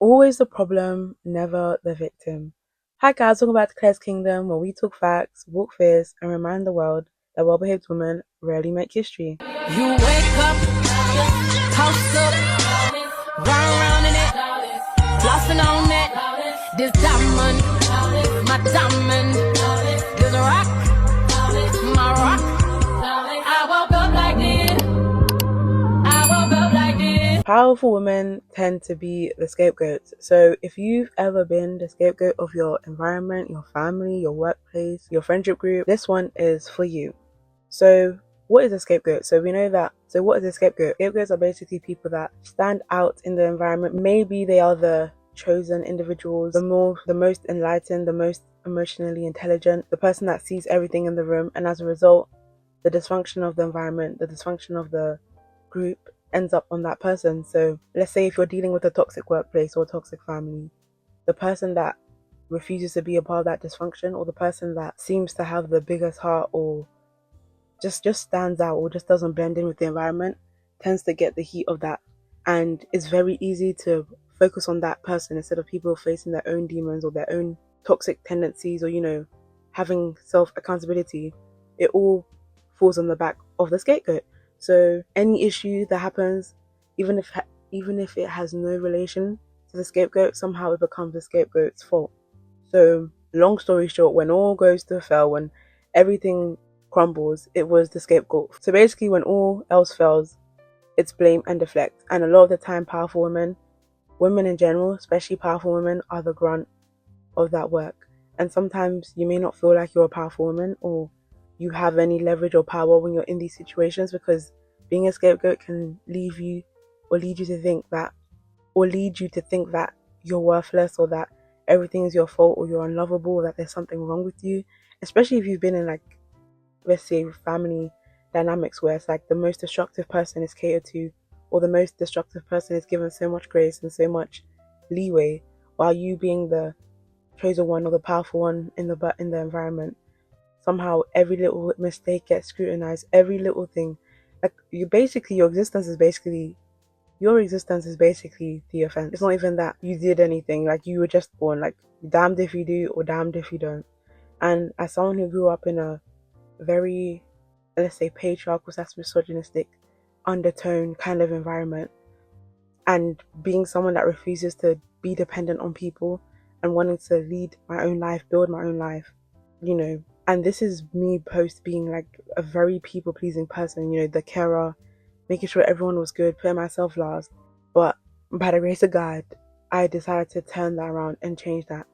Always the problem, never the victim. Hi guys, welcome back to Clare's Kingdom, where we talk facts, walk fears, and remind the world that well-behaved women rarely make history. You wake up, toast up, run around in it, flossing on it. This diamond, my diamond, this rock, my rock. I woke up like this. I woke up like this. Powerful women tend to be the scapegoats. So if you've ever been the scapegoat of your environment, your family, your workplace, your friendship group, this one is for you. So what is a scapegoat? So we know that. So what is a scapegoat? Scapegoats are basically people that stand out in the environment. Maybe they are the chosen individuals, the most enlightened, the most emotionally intelligent, the person that sees everything in the room, and as a result, the dysfunction of the environment, the dysfunction of the group ends up on that person. So let's say if you're dealing with a toxic workplace or a toxic family, the person that refuses to be a part of that dysfunction, or the person that seems to have the biggest heart or just stands out or just doesn't blend in with the environment, tends to get the heat of that. And it's very easy to focus on that person instead of people facing their own demons or their own toxic tendencies, or having self accountability. It all falls on the back of the scapegoat. So any issue that happens, even if it has no relation to the scapegoat, somehow it becomes the scapegoat's fault. So long story short, when all goes to hell, when everything crumbles, it was the scapegoat. So basically, when all else fails, it's blame and deflect. And a lot of the time, powerful women in general, especially powerful women, are the grunt of that work. And sometimes you may not feel like you're a powerful woman or you have any leverage or power when you're in these situations, because being a scapegoat can lead you to think that you're worthless, or that everything is your fault, or you're unlovable, or that there's something wrong with you. Especially if you've been in, like, let's say, family dynamics where it's like the most destructive person is catered to, or the most destructive person is given so much grace and so much leeway, while you, being the chosen one or the powerful one in the environment, somehow every little mistake gets scrutinized, every little thing. Like, your existence is basically the offense. It's not even that you did anything, like you were just born, like damned if you do or damned if you don't. And as someone who grew up in a very, let's say, patriarchal, misogynistic undertone kind of environment, and being someone that refuses to be dependent on people and wanting to lead my own life, build my own life, and this is me post being like a very people pleasing person, the carer, making sure everyone was good, putting myself last. But by the grace of God, I decided to turn that around and change that.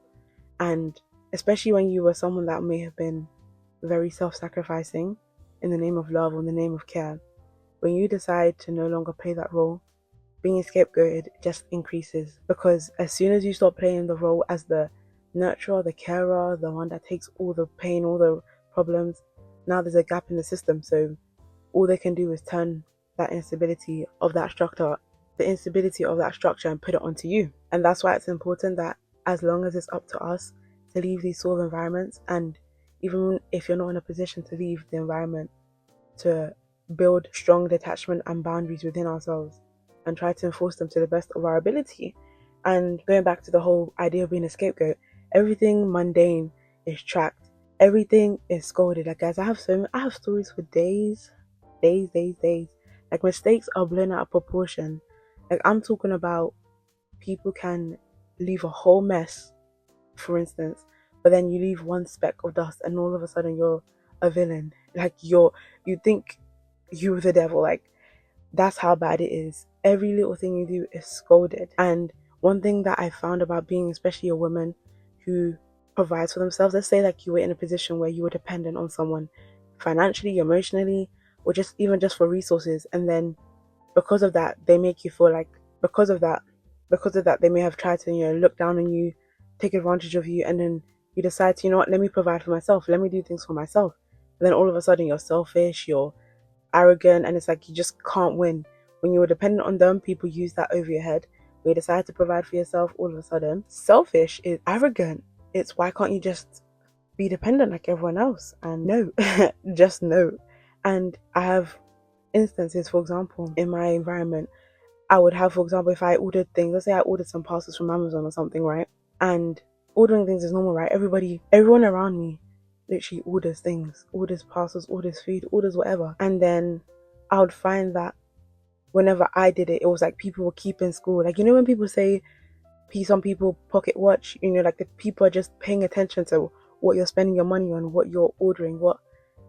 And especially when you were someone that may have been very self-sacrificing in the name of love or in the name of care, when you decide to no longer play that role, being scapegoated just increases. Because as soon as you stop playing the role as the nurturer, the carer, the one that takes all the pain, all the problems, now there's a gap in the system. So all they can do is turn that instability of that structure and put it onto you. And that's why it's important that, as long as it's up to us to leave these sort of environments, and even if you're not in a position to leave the environment, to build strong detachment and boundaries within ourselves and try to enforce them to the best of our ability. And going back to the whole idea of being a scapegoat, everything mundane is tracked, everything is scolded. Like, guys, I have stories for days. Like, mistakes are blown out of proportion. Like, I'm talking about people can leave a whole mess, for instance, but then you leave one speck of dust and all of a sudden you're a villain. Like, you think you're the devil. Like, that's how bad it is. Every little thing you do is scolded. And one thing that I found about being, especially a woman who provides for themselves, let's say like you were in a position where you were dependent on someone financially, emotionally, or just for resources, and then because of that they make you feel like, because of that they may have tried to look down on you, take advantage of you, and then you decide to, let me provide for myself, let me do things for myself. And then all of a sudden you're selfish, you're arrogant, and it's like you just can't win. When you were dependent on them, people use that over your head. When you decide to provide for yourself, all of a sudden selfish is arrogant. It's, why can't you just be dependent like everyone else? And no, just no. And I have instances, for example, in my environment, I would have, for example, if I ordered things, let's say I ordered some parcels from Amazon or something, right? And ordering things is normal, right? Everyone around me literally orders things, orders parcels, orders food, orders whatever. And then I would find that whenever I did it, it was like people were keeping score. Like, you know, when people say some people pocket watch, you know, like the people are just paying attention to what you're spending your money on, what you're ordering, what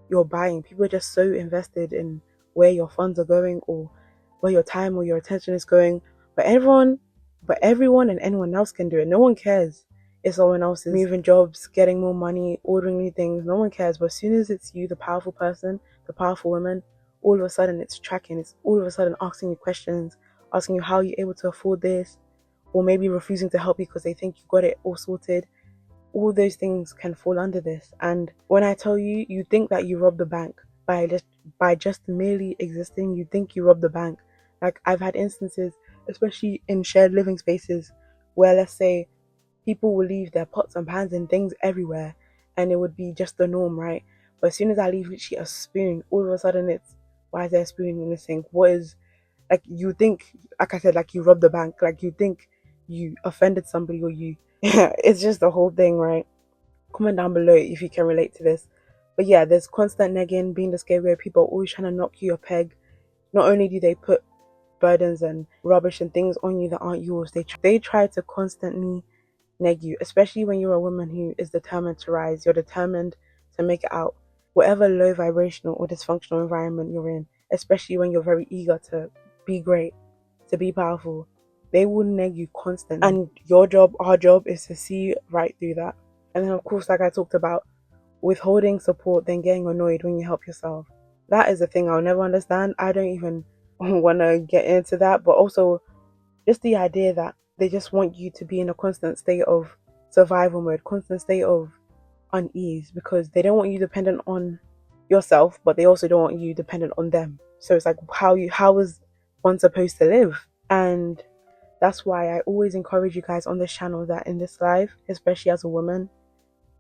you're buying. People are just so invested in where your funds are going or where your time or your attention is going. But everyone and anyone else can do it. No one cares if someone else is moving jobs, getting more money, ordering new things. No one cares. But as soon as it's you, the powerful person, the powerful woman, all of a sudden it's tracking. It's all of a sudden asking you questions, asking you how you're able to afford this, or maybe refusing to help you because they think you got it all sorted. All those things can fall under this. And when I tell you, you think that you rob the bank by just merely existing. You think you rob the bank. Like, I've had instances, especially in shared living spaces, where, let's say, people will leave their pots and pans and things everywhere, and it would be just the norm, right? But as soon as I leave literally a spoon, all of a sudden it's, why is there a spoon in the sink? What is, like, you think, like I said, like you robbed the bank, like you think you offended somebody, or you it's just the whole thing, right? Comment down below if you can relate to this. But yeah, there's constant negging, being the scapegoat. People are always trying to knock you a peg. Not only do they put burdens and rubbish and things on you that aren't yours, they try to constantly neg you, especially when you're a woman who is determined to rise. You're determined to make it out whatever low vibrational or dysfunctional environment you're in, especially when you're very eager to be great, to be powerful. They will neg you constantly, and your job, our job, is to see right through that. And then, of course, like I talked about, withholding support, then getting annoyed when you help yourself. That is a thing I'll never understand. I don't even want to get into that. But also, just the idea that they just want you to be in a constant state of survival mode, constant state of unease, because they don't want you dependent on yourself, but they also don't want you dependent on them. So it's like, how is one supposed to live? And that's why I always encourage you guys on this channel that in this life, especially as a woman,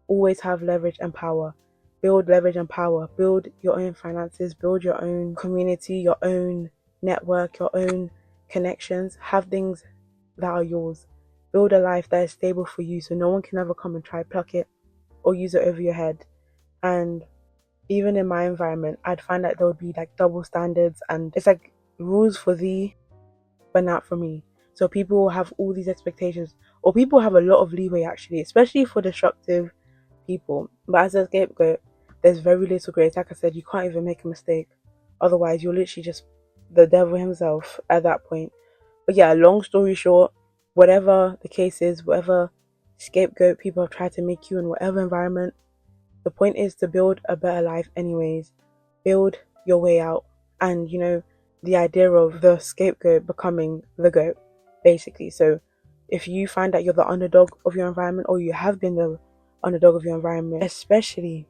always have leverage and power. Build leverage and power. Build your own finances. Build your own community, your own network, your own connections. Have things that are yours. Build a life that is stable for you, so no one can ever come and try pluck it or use it over your head. And even in my environment, I'd find that there would be like double standards, and it's like rules for thee, but not for me. So people have all these expectations, or people have a lot of leeway actually, especially for destructive people. But as a scapegoat, there's very little grace. Like I said, you can't even make a mistake. Otherwise, you're literally just the devil himself at that point. But yeah, long story short, whatever the case is, whatever scapegoat people have tried to make you in whatever environment, the point is to build a better life anyways. Build your way out. And, you know, the idea of the scapegoat becoming the goat, basically. So if you find that you're the underdog of your environment, or you have been the underdog of your environment, especially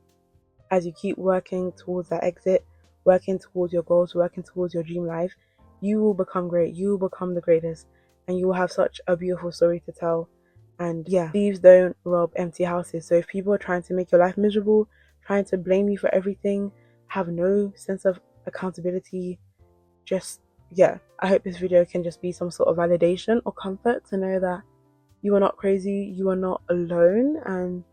as you keep working towards that exit, working towards your goals, working towards your dream life, you will become great. You will become the greatest, and you will have such a beautiful story to tell. And yeah, thieves don't rob empty houses. So if people are trying to make your life miserable, trying to blame you for everything, have no sense of accountability, just, yeah, I hope this video can just be some sort of validation or comfort to know that you are not crazy, you are not alone, and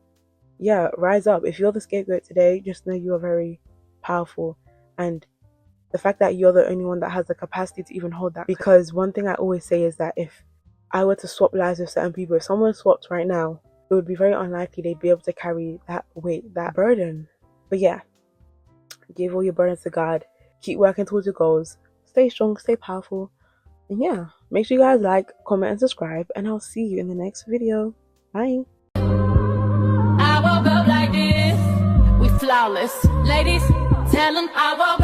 yeah, rise up. If you're the scapegoat today, just know you are very powerful. And the fact that you're the only one that has the capacity to even hold that, because one thing I always say is that if I were to swap lives with certain people, if someone swapped right now, it would be very unlikely they'd be able to carry that weight, that burden. But yeah, give all your burdens to God, keep working towards your goals, stay strong, stay powerful, and yeah, make sure you guys like, comment, and subscribe, and I'll see you in the next video. Bye. I woke up like this, we flawless. Ladies, tell them I woke up.